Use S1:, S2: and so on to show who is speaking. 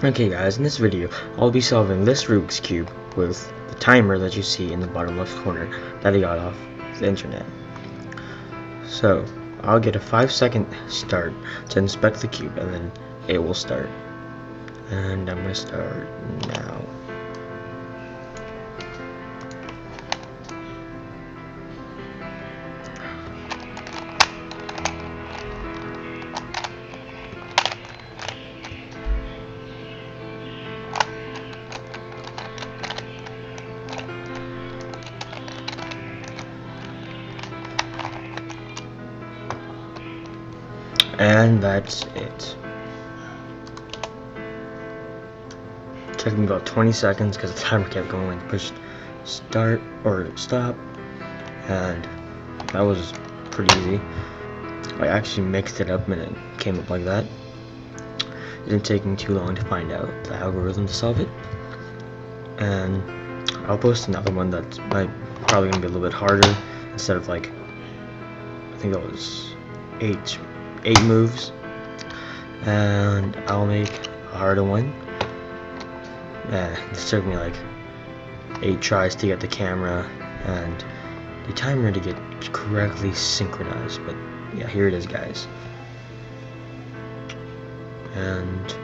S1: Okay guys, in this video I'll be solving this Rubik's Cube with the timer that you see in the bottom left corner that I got off the internet. So I'll get a 5-second start to inspect the cube and then it will start. And I'm going to start now. And that's it. It took me about 20 seconds because the timer kept going when you pushed start or stop, and that was pretty easy. I actually mixed it up and it came up like that. It didn't take me too long to find out the algorithm to solve it, and I'll post another one that's probably gonna be a little bit harder. Instead of like, I think that was 8 moves, and I'll make a harder one. This took me like 8 tries to get the camera and the timer to get correctly synchronized, but yeah, here it is guys. And